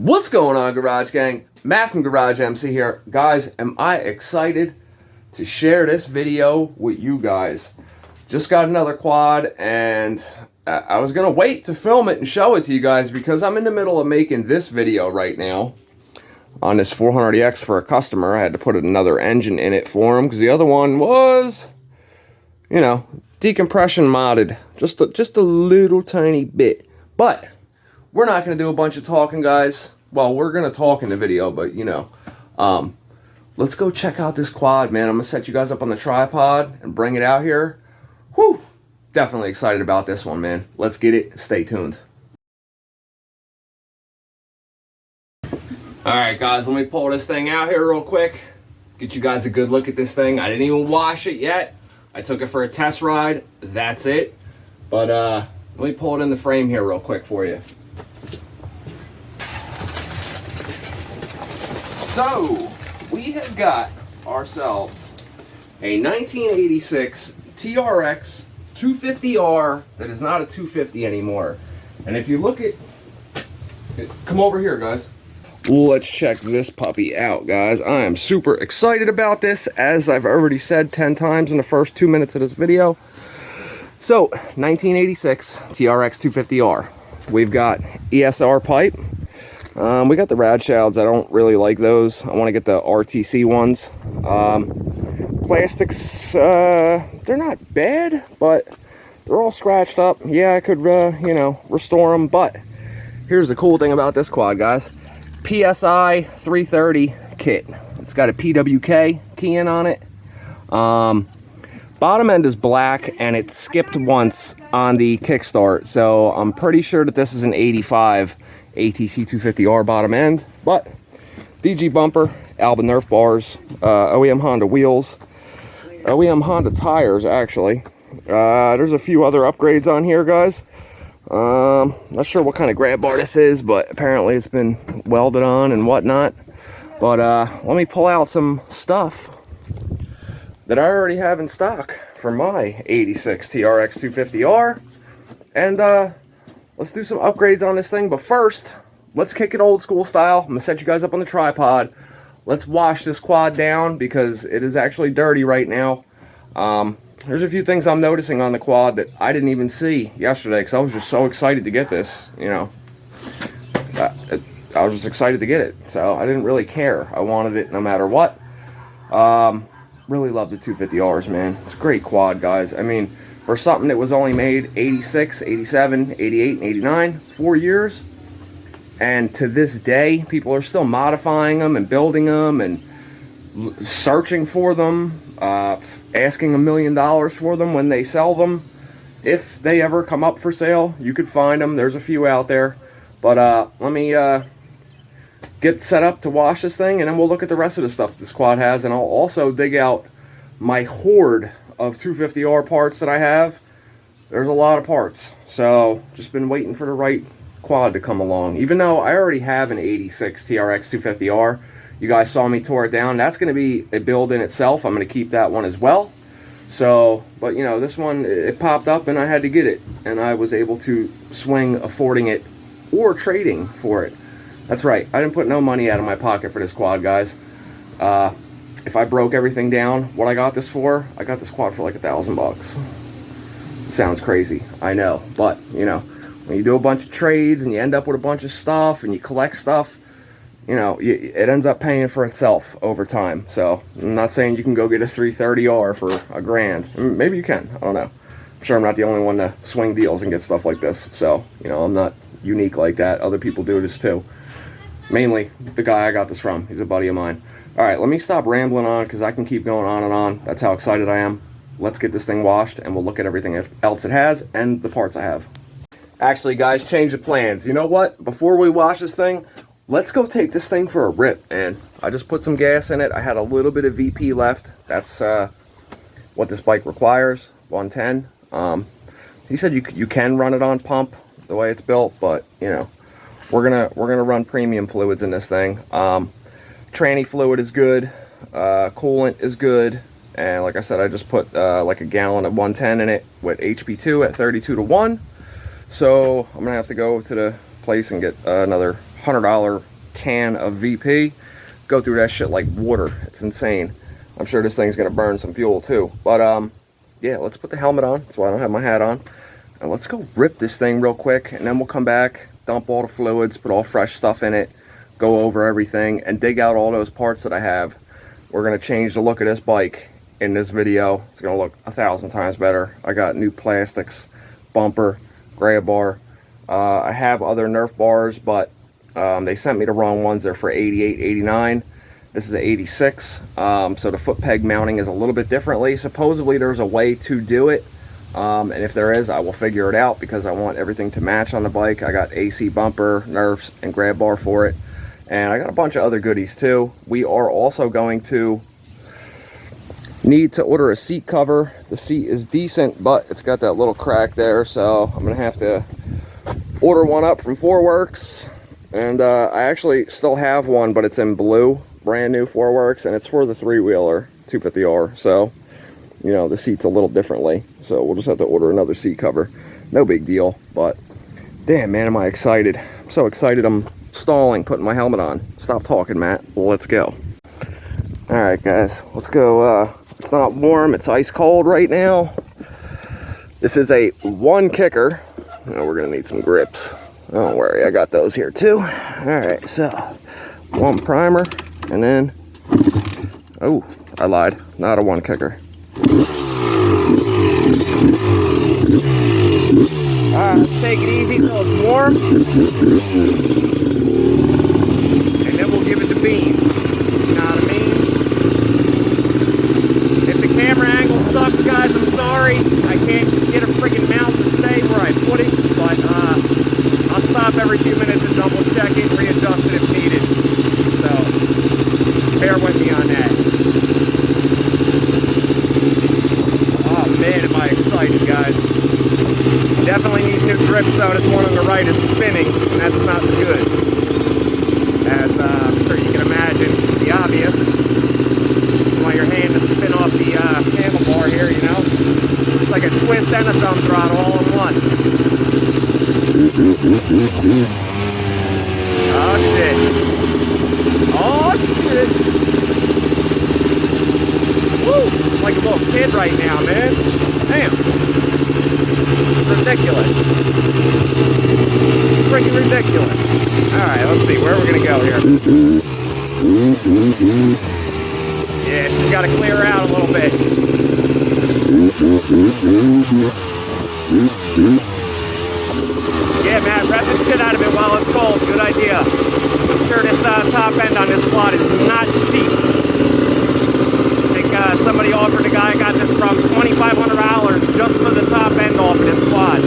What's going on, Garage Gang? Matt from GarageMC here. Guys, am I excited to share this video with you guys. Just got another quad, and I was going to wait to film it and show it to you guys because I'm in the middle of making this video right now on this 400EX for a customer. I had to put another engine in it for him because the other one was, you know, decompression modded. Just a little tiny bit. But we're not going to do a bunch of talking, guys. Well, we're going to talk in the video, but, you know. Let's go check out this quad, man. I'm going to set you guys up on the tripod and bring it out here. Whew! Definitely excited about this one, man. Let's get it. Stay tuned. Alright, guys. Let me pull this thing out here real quick. Get you guys a good look at this thing. I didn't even wash it yet. I took it for a test ride. That's it. But, let me pull it in the frame here real quick for you. So, we have got ourselves a 1986 Trx250R that is not a 250 anymore. And if you look at... Come over here, guys. Let's check this puppy out, guys. I am super excited about this, as I've already said 10 times in the first 2 minutes of this video. So, 1986 Trx250R. We've got ESR pipe. We got the rad shrouds. I don't really like those. I want to get the RTC ones. Plastics, they're not bad, but they're all scratched up. Yeah, I could, you know, restore them. But here's the cool thing about this quad, guys. PSI 330 kit. It's got a PWK key in on it. Bottom end is black, and it skipped once on the kickstart, so I'm pretty sure that this is an 85 ATC 250R bottom end. But DG bumper, Alba Nuff bars, OEM Honda wheels, OEM Honda tires, actually. There's a few other upgrades on here, guys. Not sure what kind of grab bar this is, but apparently it's been welded on and whatnot. But let me pull out some stuff that I already have in stock for my 86 Trx250R. And let's do some upgrades on this thing. But first, let's kick it old school style. I'm going to set you guys up on the tripod. Let's wash this quad down because it is actually dirty right now. There's a few things I'm noticing on the quad that I didn't even see yesterday because I was just so excited to get this, you know. I was just excited to get it, so I didn't really care. I wanted it no matter what. Really love the 250Rs, man. It's a great quad, guys. I mean, for something that was only made 86, 87, 88, and 89, 4 years, and to this day, people are still modifying them and building them and searching for them, asking $1 million for them when they sell them. If they ever come up for sale, you could find them. There's a few out there. But let me get set up to wash this thing, and then we'll look at the rest of the stuff this quad has, and I'll also dig out my horde of 250R parts that I have. There's a lot of parts, so just been waiting for the right quad to come along. Even though I already have an 86 Trx250R, you guys saw me tore it down. That's going to be a build in itself. I'm going to keep that one as well. So, but you know, this one, it popped up and I had to get it, and I was able to swing affording it or trading for it. That's right, I didn't put no money out of my pocket for this quad, guys. If I broke everything down, what I got this for, I got this quad for like $1,000. Sounds crazy, I know, but you know, when you do a bunch of trades and you end up with a bunch of stuff and you collect stuff, you know, it ends up paying for itself over time. So I'm not saying you can go get a 330R for $1,000. Maybe you can, I don't know. I'm sure I'm not the only one to swing deals and get stuff like this. So, you know, I'm not unique like that. Other people do this too. Mainly the guy I got this from. He's a buddy of mine. Alright, let me stop rambling on because I can keep going on and on. That's how excited I am. Let's get this thing washed and we'll look at everything else it has and the parts I have. Actually, guys, change of plans. You know what? Before we wash this thing, let's go take this thing for a rip, man. I just put some gas in it. I had a little bit of VP left. That's what this bike requires, 110. He said you can run it on pump the way it's built, but you know, we're gonna run premium fluids in this thing. Tranny fluid is good, coolant is good, and like I said, I just put like a gallon of 110 in it with HP2 at 32 to 1. So I'm gonna have to go to the place and get another $100 can of VP. Go through that shit like water. It's insane. I'm sure this thing's gonna burn some fuel too. But yeah, let's put the helmet on. That's why I don't have my hat on. And let's go rip this thing real quick, and then we'll come back, dump all the fluids, put all fresh stuff in it, go over everything, and dig out all those parts that I have. We're gonna change the look of this bike in this video. It's gonna look 1,000 times better. I got new plastics, bumper, grab bar. I have other Nerf bars, but they sent me the wrong ones. They're for 88, 89. This is an 86. So the foot peg mounting is a little bit differently. Supposedly there's a way to do it. And if there is, I will figure it out because I want everything to match on the bike. I got AC bumper, Nerfs, and grab bar for it. And I got a bunch of other goodies too. We are also going to need to order a seat cover. The seat is decent, but it's got that little crack there. So I'm gonna have to order one up from 4Works. And I actually still have one, but it's in blue, brand new 4Works, and it's for the 3-wheeler 250R. So, you know, the seat's a little differently. So we'll just have to order another seat cover. No big deal, but damn, man, am I excited. I'm so excited I'm stalling, putting my helmet on. Stop talking, Matt. Let's go. All right, guys, let's go. It's not warm, it's ice cold right now. This is a 1 kicker. Oh, we're gonna need some grips. Don't worry, I got those here too. All right, so 1 primer, and then, oh, I lied, not a 1 kicker. Let's take it easy till it's warm, and then we'll give it the beans. You know what I mean? If the camera angle sucks, guys, I'm sorry. I can't get a freaking mount to stay where I put it, but I'll stop every few minutes and double check it, readjust it if needed. So, bear with me on that. Oh man, am I excited, guys. Definitely need new grips though. This one on the right is spinning, and that's not good. As I'm sure you can imagine, the obvious. You want your hand to spin off the handlebar here, you know? It's like a twist and a thumb throttle all in one. Oh shit. Oh shit. Woo! Like a little kid right now, man. Damn. It's ridiculous. Freaking ridiculous. Alright, let's see. Where we're gonna go here. Yeah, she's gotta clear out a little bit. Yeah, Matt, wrap the shit out of it while it's cold. Good idea. I'm sure this top end on this quad is not cheap. I think somebody offered, the guy I got this from, $2,500 just for the top end off of this quad.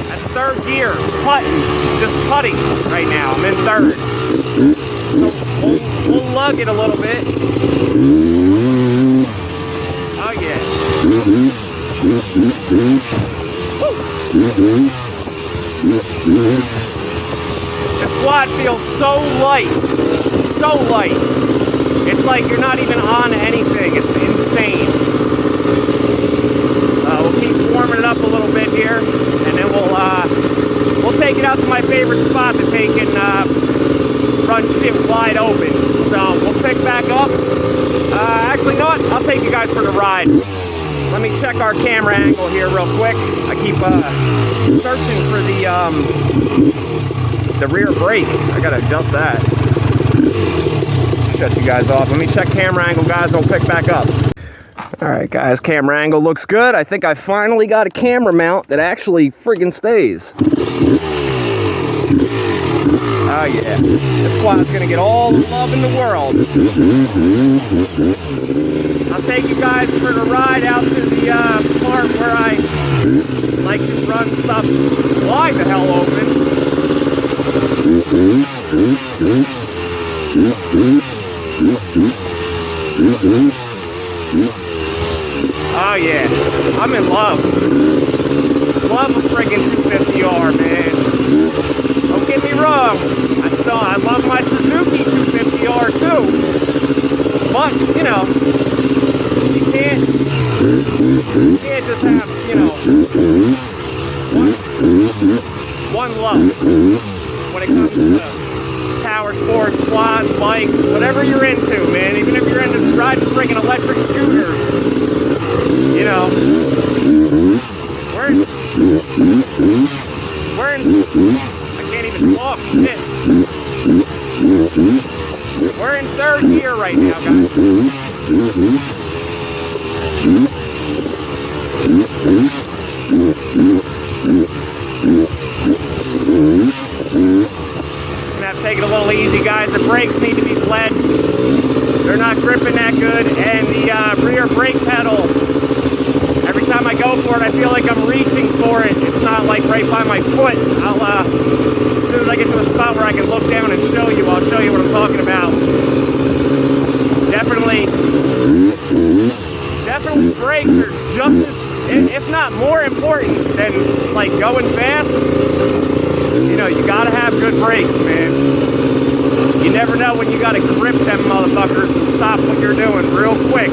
That's 3rd gear, putting, just putting right now. I'm in 3rd. So we'll lug it a little bit. Oh yeah. The quad feels so light, so light. It's like you're not even on anything. It's insane. We'll keep warming it up a little bit here, and then we'll take it out to my favorite spot to take and run shit wide open. So we'll pick back up. Actually, you know what? I'll take you guys for the ride. Let me check our camera angle here real quick. I keep searching for the rear brake. I gotta adjust that. Shut you guys off. Let me check camera angle, guys. I'll pick back up. All right, guys. Camera angle looks good. I think I finally got a camera mount that actually friggin' stays. Oh yeah, this quad's gonna get all the love in the world. I'll take you guys for the ride out to the part where I like to run stuff wide the hell open. Oh yeah, I'm in love. Love a friggin' 250R, man. Don't get me wrong, I love my Suzuki 250R too, but, you know, you can't just have, you know, one love when it comes to power sports, quads, bikes, whatever you're into, man. Even if you're into riding freaking electric scooters, you know. I can't even talk, shit. We're in third gear right now, guys. Gonna have to take it a little easy, guys. The brakes need to be bled. They're not gripping that good, and the rear brake pedal, every time I go for it, I feel like I'm reaching for it. It's not like right by my foot. I'll, as soon as I get to a spot where I can look down and show you, I'll show you what I'm talking about. Definitely brakes are just as, if not more important than like going fast. You know, you gotta have good brakes, man. You never know when you gotta grip them motherfuckers and stop what you're doing real quick.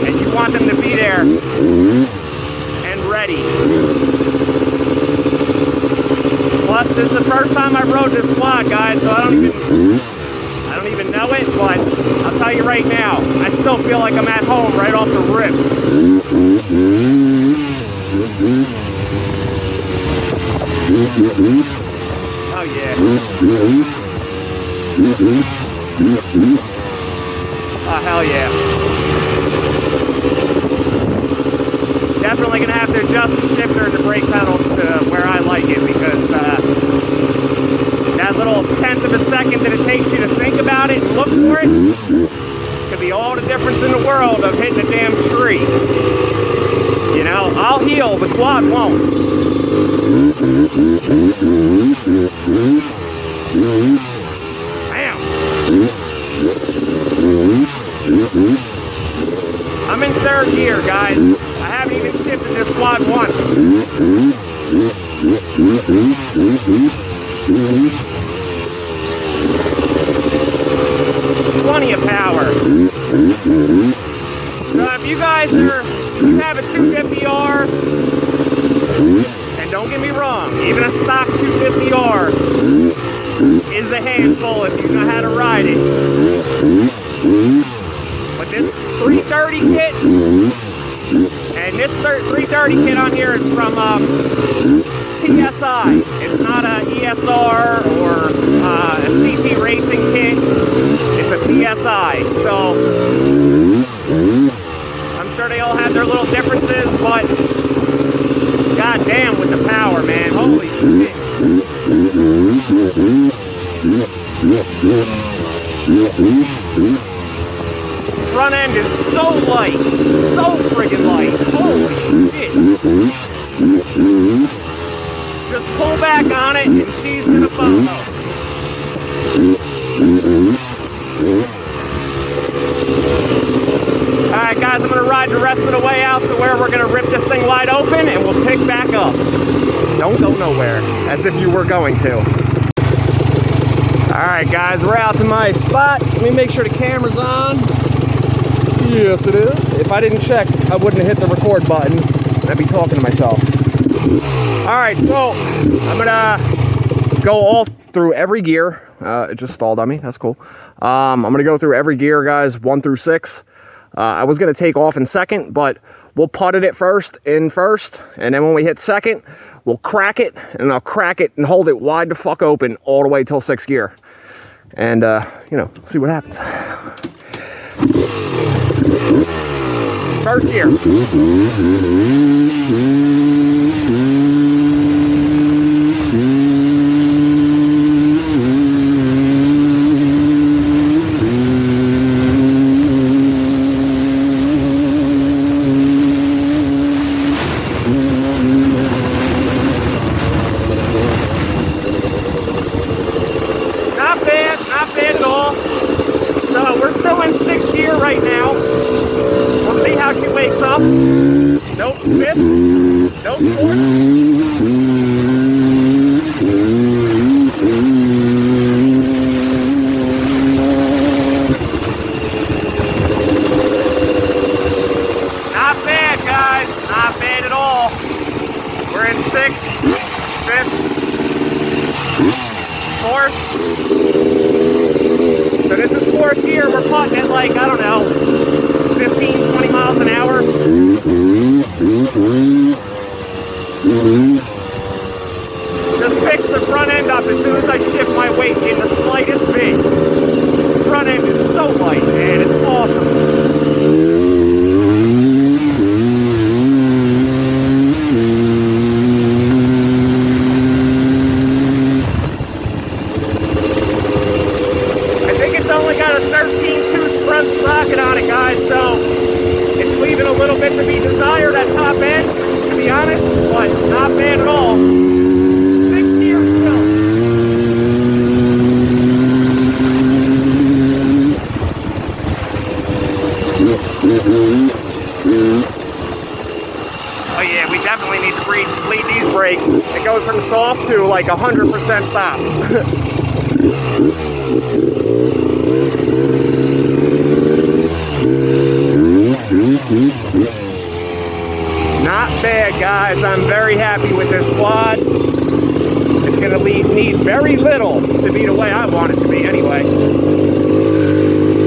And you want them to be there and ready. Plus, this is the first time I rode this quad, guys, so I don't even know it, but I'll tell you right now, I still feel like I'm at home right off the rip. Oh yeah. Oh hell yeah. Definitely gonna have to adjust the shifter and the brake pedals to where I like it, because that little tenth of a second that it takes you to think about it and look for it could be all the difference in the world of hitting a damn tree. You know, I'll heal, the quad won't. Bam! I'm in third gear, guys. I haven't even shifted this quad once. Plenty of power. So if you guys you have a 250R, and don't get me wrong, even a stock 250R is a handful if you know how to ride it. But this 330 kit, and this 330 kit on here is from TSI. It's not a ESR or a CT racing kit. It's a TSI. So I'm sure they all have their little differences, but god damn with the power, man. Holy shit. Front end is so light. So friggin' light. Holy shit. Just pull back on it and she's gonna follow. Alright guys, I'm gonna ride the rest of the way out to where we're gonna rip this thing wide open and we'll pick back up. Don't go nowhere, as if you were going to. Alright guys, we're out to my spot. Let me make sure the camera's on. Yes it is. If I didn't check, I wouldn't have hit the record button. I'd be talking to myself. Alright, so I'm gonna go all through every gear. It just stalled on me, that's cool. I'm gonna go through every gear, guys, 1 through 6. I was gonna take off in second, but we'll putted it first, and then when we hit second, we'll crack it, and I'll crack it and hold it wide the fuck open all the way till 6th gear. And, you know, see what happens. First gear. Not bad at all. So we're still in 6th gear right now. We'll see how she wakes up. Nope, 5th. gear. So this is fourth gear. We're putting it like, I don't know, 15, 20 miles an hour. Just fix the front end up as soon as I shift my weight in the slightest bit. The front end is so light, man. It's awesome. I think it's only got a 13-tooth front sprocket on it, guys, so it's leaving a little bit to be desired at top end, to be honest, but not bad at all. Oh yeah, we definitely need to bleed these brakes. It goes from soft to like 100% stop. Not bad, guys. I'm very happy with this quad. It's gonna need very little to be the way I want it to be anyway.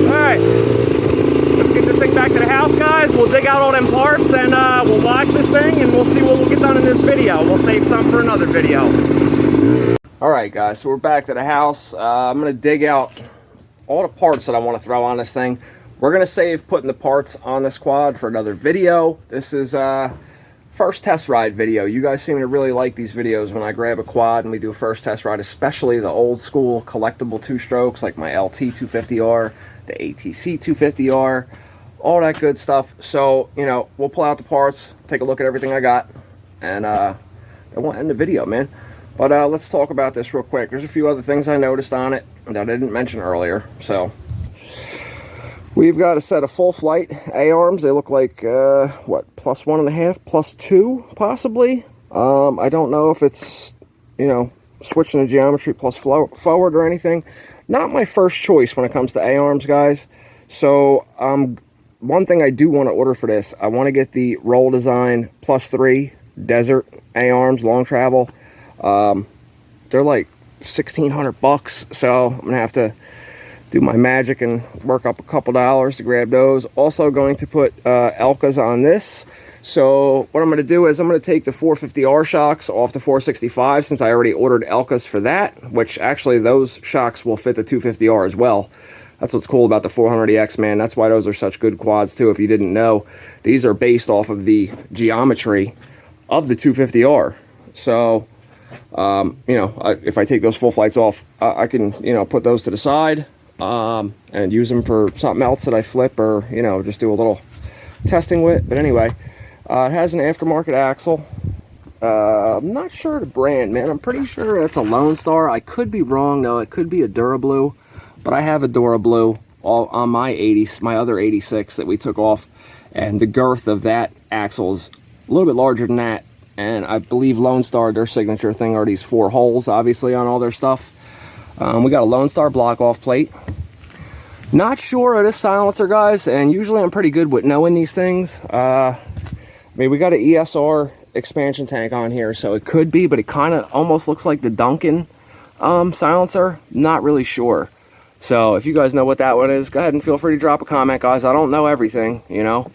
Alright. Let's get this thing back to the house, guys. We'll dig out all them parts and we'll watch this thing and we'll see what we'll get done in this video. We'll save some for another video. Alright, guys, so we're back to the house. I'm going to dig out all the parts that I want to throw on this thing. We're going to save putting the parts on this quad for another video. This is first test ride video. You guys seem to really like these videos when I grab a quad and we do a first test ride, especially the old school collectible two-strokes like my LT 250R, the ATC 250R, all that good stuff. So, you know, we'll pull out the parts, take a look at everything I got, and I won't end the video, man. But let's talk about this real quick. There's a few other things I noticed on it that I didn't mention earlier. So, we've got a set of full flight A-arms. They look like, what, plus 1.5, plus 2, possibly. I don't know if it's, you know, switching the geometry plus forward or anything. Not my first choice when it comes to A-arms, guys. So, one thing I do want to order for this, I want to get the Roll Design plus 3 Desert A-arms, long travel. They're like 1,600 bucks, so I'm gonna have to do my magic and work up a couple dollars to grab those. Also going to put Elkas on this. So what I'm going to do is I'm going to take the 450R shocks off the 465 since I already ordered Elkas for that, which actually those shocks will fit the 250R as well. That's what's cool about the 400EX, man. That's why those are such good quads too. If you didn't know, these are based off of the geometry of the 250R. So, you know, if I take those full flights off, I can, you know, put those to the side and use them for something else that I flip or, you know, just do a little testing with. But anyway, it has an aftermarket axle. I'm not sure the brand, man. I'm pretty sure it's a Lone Star. I could be wrong, though. It could be a Durablue, but I have a Durablue on my 80s, my other 86 that we took off, and the girth of that axle is a little bit larger than that. And I believe Lone Star, their signature thing are these 4 holes, obviously, on all their stuff. We got a Lone Star block-off plate. Not sure of this silencer, guys, and usually I'm pretty good with knowing these things. I mean, we got an ESR expansion tank on here, so it could be, but it kind of almost looks like the Duncan silencer. Not really sure. So if you guys know what that one is, go ahead and feel free to drop a comment, guys. I don't know everything, you know.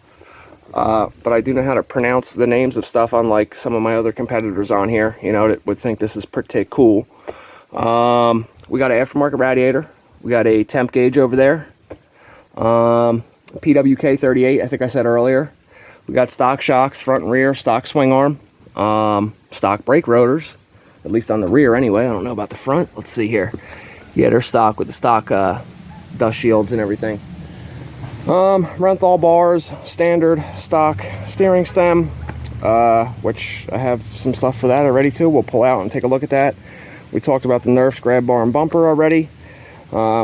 But I do know how to pronounce the names of stuff, unlike some of my other competitors on here, you know, that would think this is pretty cool. We got an aftermarket radiator. We got a temp gauge over there. PWK 38, I think I said earlier. We got stock shocks, front and rear, stock swing arm, stock brake rotors, at least on the rear anyway. I don't know about the front. Let's see here. Yeah, they're stock with the stock dust shields and everything. Renthal bars, standard stock steering stem, which I have some stuff for that already too. We'll pull out and take a look at that. We talked about the Nuff grab bar and bumper already.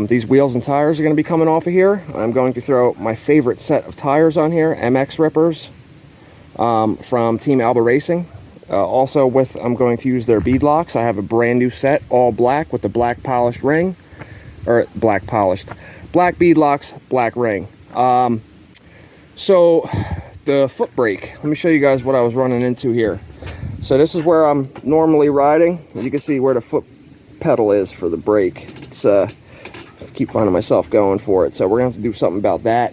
These wheels and tires are going to be coming off of here. I'm going to throw my favorite set of tires on here, MX Rippers from Team Alba Racing. Also I'm going to use their bead locks. I have a brand new set, all black with the black polished ring, or black bead locks, black ring. So the foot brake, let me show you guys what I was running into here. So this is where I'm normally riding. As you can see where the foot pedal is for the brake. It's I keep finding myself going for it, so we're gonna have to do something about that.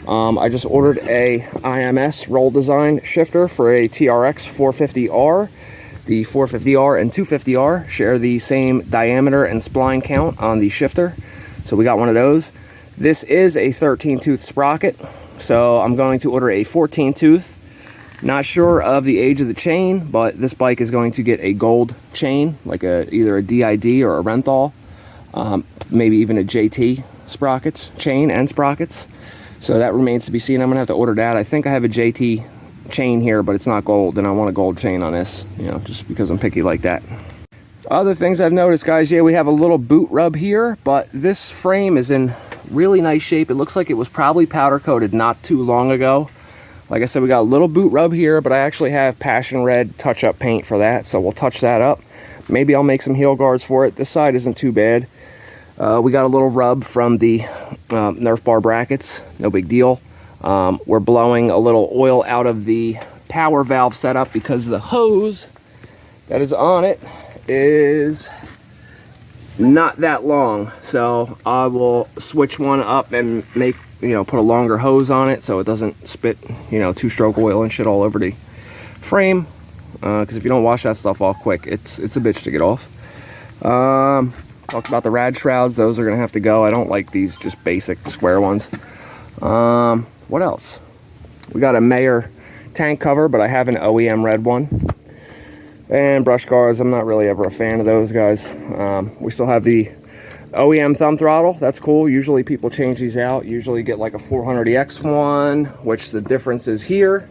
I just ordered a IMS roll design shifter for a Trx330R. The 450R and 250R share the same diameter and spline count on the shifter, so we got one of those. This is a 13-tooth sprocket, so I'm going to order a 14-tooth. Not sure of the age of the chain, but this bike is going to get a gold chain, like either a DID or a Renthal, maybe even a JT sprockets, chain and sprockets. So that remains to be seen. I'm gonna have to order that. I think I have a JT chain here, but it's not gold, and I want a gold chain on this, you know, just because I'm picky like that. Other things I've noticed, guys, yeah, we have a little boot rub here, but this frame is in really nice shape. It looks like it was probably powder coated not too long ago. Like I said, we got a little boot rub here, but I actually have passion red touch-up paint for that, so we'll touch that up. Maybe I'll make some heel guards for it. This side isn't too bad. We got a little rub from the Nerf bar brackets, no big deal. We're blowing a little oil out of the power valve setup because the hose that is on it is not that long. So I will switch one up and make, you know, put a longer hose on it so it doesn't spit, you know, two-stroke oil and shit all over the frame. Because if you don't wash that stuff off quick, it's a bitch to get off. Talked about the rad shrouds. Those are gonna have to go. I don't like these just basic square ones. What else? We got a Mayer tank cover, but I have an OEM red one. And brush guards, I'm not really ever a fan of those guys. We still have the OEM thumb throttle. That's cool. Usually people change these out. Usually get like a 400EX one, which the difference is here.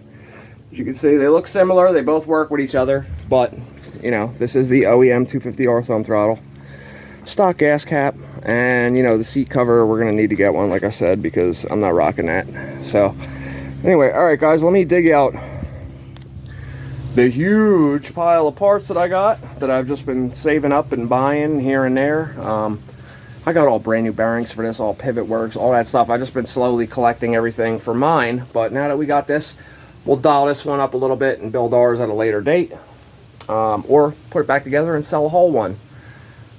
As you can see, they look similar. They both work with each other, but you know, this is the OEM 250R thumb throttle. Stock gas cap, and you know, the seat cover, we're gonna need to get one, like I said, because I'm not rocking that. So anyway, all right guys, let me dig out the huge pile of parts that I got, that I've just been saving up and buying here and there. I got all brand new bearings for this, all pivot works, all that stuff. I've just been slowly collecting everything for mine, but now that we got this, we'll dial this one up a little bit and build ours at a later date, or put it back together and sell a whole one.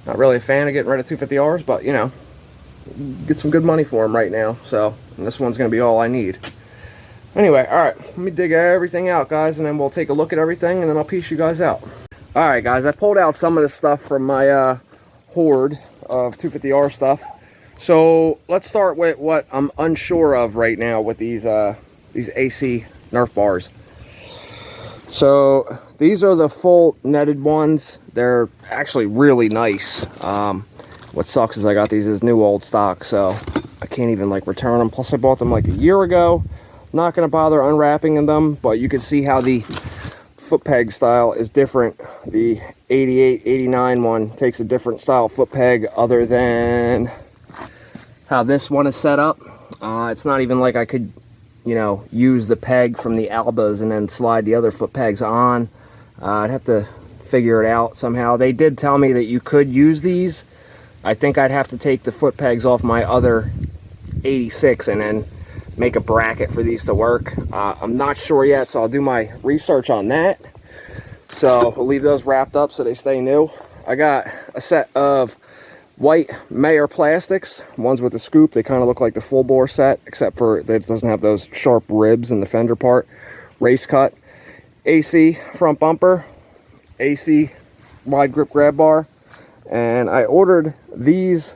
Not really a fan of getting rid of 250Rs, but you know, get some good money for them right now. So, and this one's going to be all I need. Anyway, all right, let me dig everything out, guys, and then we'll take a look at everything, and then I'll piece you guys out. All right, guys, I pulled out some of this stuff from my hoard of 250R stuff. So let's start with what I'm unsure of right now with these AC Nerf bars. So these are the full netted ones. They're actually really nice. What sucks is I got these as new old stock, so I can't even like return them. Plus I bought them like a year ago. Not going to bother unwrapping them, but you can see how the foot peg style is different. The 88, 89 one takes a different style foot peg other than how this one is set up. It's not even like I could, you know, use the peg from the Albas and then slide the other foot pegs on. I'd have to figure it out somehow. They did tell me that you could use these. I think I'd have to take the foot pegs off my other 86 and then make a bracket for these to work. I'm not sure yet, so I'll do my research on that. So we'll leave those wrapped up so they stay new. I got a set of white Mayer plastics, ones with the scoop. They kind of look like the full bore set, except for that it doesn't have those sharp ribs in the fender part. Race cut, AC front bumper, AC wide grip grab bar, and I ordered these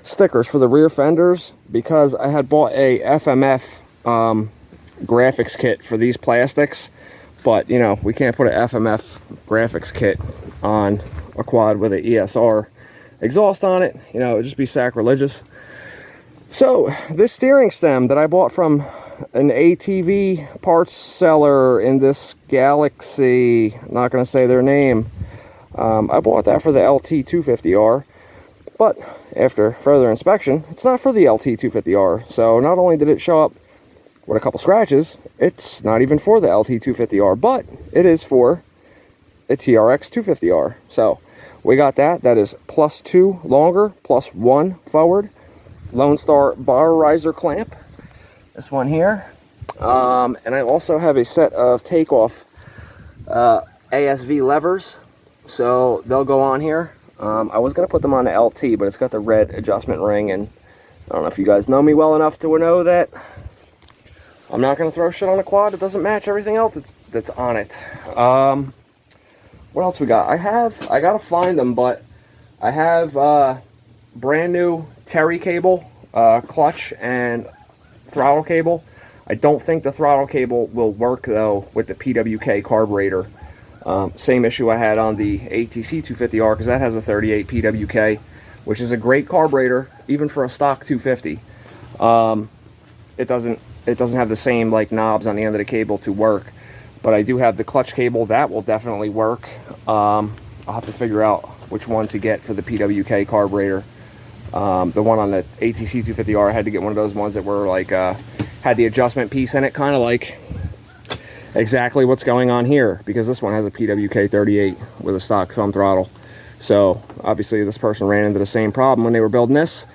stickers for the rear fenders because I had bought a FMF graphics kit for these plastics, but you know, we can't put an FMF graphics kit on a quad with an ESR exhaust on it. You know, it'd just be sacrilegious. So this steering stem that I bought from an ATV parts seller in this Galaxy, I'm not going to say their name, I bought that for the LT250R, but after further inspection, it's not for the LT250R. So not only did it show up with a couple scratches, it's not even for the LT250R, but it is for a Trx250R. So we got that. That is +2 longer, +1 forward. Lone Star bar riser clamp. This one here. And I also have a set of takeoff ASV levers. So they'll go on here. I was going to put them on the LT, but it's got the red adjustment ring, and I don't know if you guys know me well enough to know that I'm not going to throw shit on a quad that doesn't match everything else that's on it. What else we got? I got to find them, but I have brand new Terry cable, clutch and throttle cable. I don't think the throttle cable will work though with the PWK carburetor. Same issue I had on the Trx250r, because that has a 38 PWK, which is a great carburetor even for a stock 250. It doesn't have the same like knobs on the end of the cable to work, but I do have the clutch cable that will definitely work. I'll have to figure out which one to get for the PWK carburetor. The one on the Trx250r, I had to get one of those ones that were like had the adjustment piece in it, kind of like exactly what's going on here, because this one has a PWK 38 with a stock thumb throttle. So obviously this person ran into the same problem when they were building this.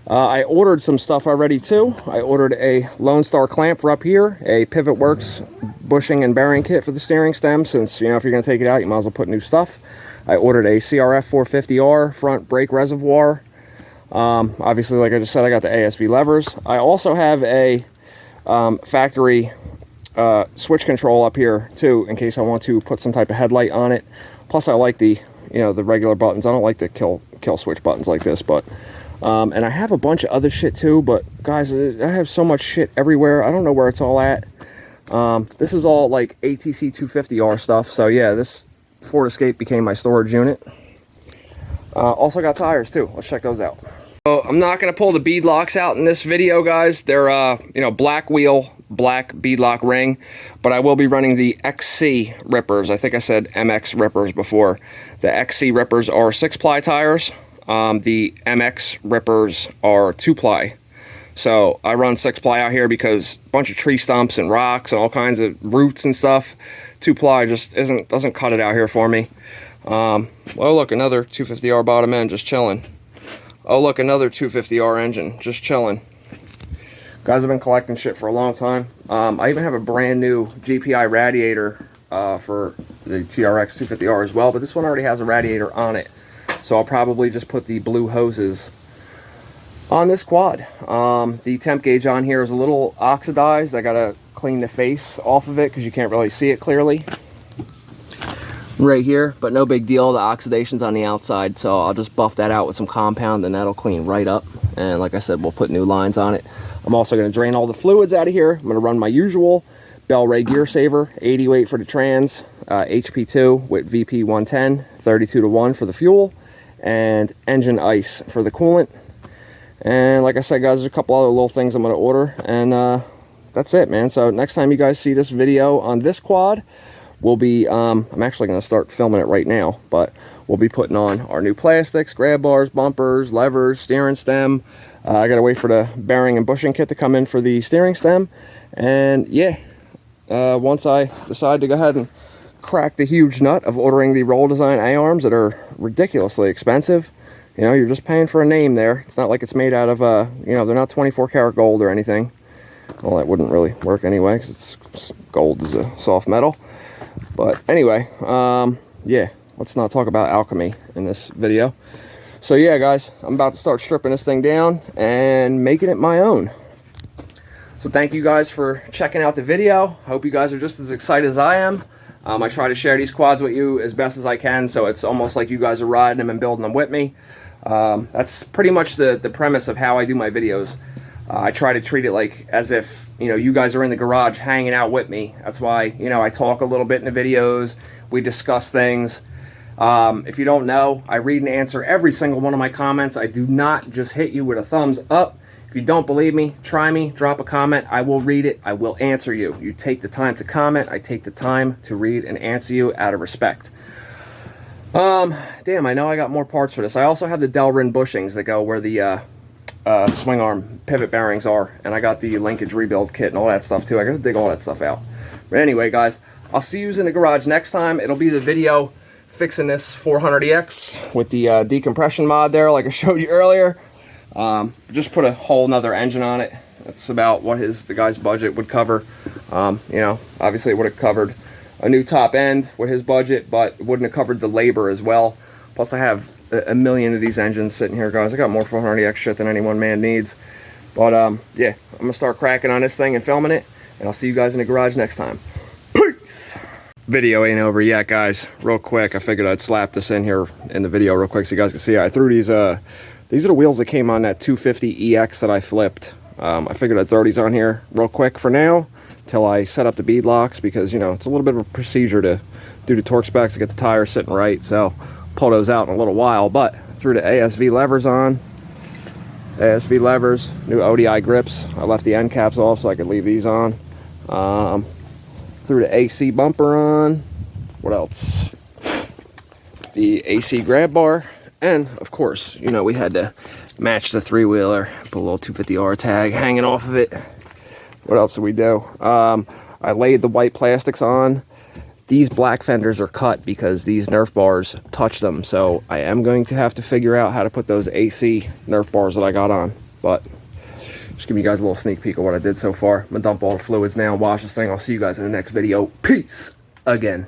I ordered some stuff already too. I ordered a Lone Star clamp for up here, a Pivot Works bushing and bearing kit for the steering stem, since, you know, if you're going to take it out, you might as well put new stuff. I ordered a CRF450R front brake reservoir. Obviously, like I just said, I got the ASV levers. I also have a factory switch control up here too, in case I want to put some type of headlight on it. Plus I like the, you know, the regular buttons. I don't like the kill switch buttons like this, but and I have a bunch of other shit too, but guys, I have so much shit everywhere. I don't know where it's all at. This is all like Trx250r stuff. So yeah, this Ford Escape became my storage unit. Also got tires too. Let's check those out. So I'm not going to pull the bead locks out in this video, guys. They're you know, black wheel, black bead lock ring, but I will be running the XC rippers. I think I said MX rippers before. The XC rippers are 6-ply tires. The MX rippers are 2-ply. So I run 6-ply out here because a bunch of tree stumps and rocks and all kinds of roots and stuff. 2-ply just doesn't cut it out here for me. Well, look, another 250R bottom end just chilling. Oh, look, another 250R engine just chilling. Guys, I've been collecting shit for a long time. I even have a brand new GPI radiator for the Trx250R as well, but this one already has a radiator on it. So I'll probably just put the blue hoses on this quad. The temp gauge on here is a little oxidized. I gotta clean the face off of it because you can't really see it clearly right here, but no big deal. The oxidation's on the outside, so I'll just buff that out with some compound and that'll clean right up. And like I said, we'll put new lines on it. I'm also going to drain all the fluids out of here. I'm going to run my usual Bel-Ray gear saver, 80 weight for the trans, HP2 with VP 110, 32:1 for the fuel, and engine ice for the coolant. And like I said, guys, there's a couple other little things I'm going to order, and that's it, man. So next time you guys see this video on this quad, we'll be, I'm actually going to start filming it right now, but we'll be putting on our new plastics, grab bars, bumpers, levers, steering stem. I gotta wait for the bearing and bushing kit to come in for the steering stem. And yeah, once I decide to go ahead and crack the huge nut of ordering the Roll Design A-arms that are ridiculously expensive, you know, you're just paying for a name there. It's not like it's made out of, you know, they're not 24 karat gold or anything. Well, that wouldn't really work anyway, because gold is a soft metal. But anyway, yeah, let's not talk about alchemy in this video. So yeah, guys, I'm about to start stripping this thing down and making it my own. So thank you guys for checking out the video. I hope you guys are just as excited as I am. I try to share these quads with you as best as I can, so it's almost like you guys are riding them and building them with me. That's pretty much the premise of how I do my videos. I try to treat it like as if, you know, you guys are in the garage hanging out with me. That's why, you know, I talk a little bit in the videos. We discuss things. If you don't know, I read and answer every single one of my comments. I do not just hit you with a thumbs up. If you don't believe me, try me, drop a comment. I will read it. I will answer you. You take the time to comment. I take the time to read and answer you out of respect. Damn, I know I got more parts for this. I also have the Delrin bushings that go where the swing arm pivot bearings are, and I got the linkage rebuild kit and all that stuff too. I gotta dig all that stuff out. But anyway, guys, I'll see you in the garage next time. It'll be the video fixing this 400EX with the decompression mod there, like I showed you earlier. Just put a whole nother engine on it. That's about what the guy's budget would cover. You know, obviously it would have covered a new top end with his budget, but it wouldn't have covered the labor as well. Plus I have a million of these engines sitting here, guys. I got more 400EX shit than any one man needs. But yeah, I'm gonna start cracking on this thing and filming it, and I'll see you guys in the garage next time. Peace. Video ain't over yet, guys. Real quick, I figured I'd slap this in here in the video real quick so you guys can see. I threw these are the wheels that came on that 250EX that I flipped. I figured I'd throw these on here real quick for now till I set up the bead locks, because you know it's a little bit of a procedure to do the torque specs to get the tires sitting right. So pull those out in a little while. But threw the ASV levers on. ASV levers, new ODI grips. I left the end caps off so I could leave these on. Threw the AC bumper on. What else? The AC grab bar. And of course, you know, we had to match the three-wheeler. Put a little 250R tag hanging off of it. What else did we do? I laid the white plastics on. These black fenders are cut because these Nerf bars touch them. So I am going to have to figure out how to put those AC Nerf bars that I got on. But just give you guys a little sneak peek of what I did so far. I'm gonna dump all the fluids now, wash this thing. I'll see you guys in the next video. Peace again.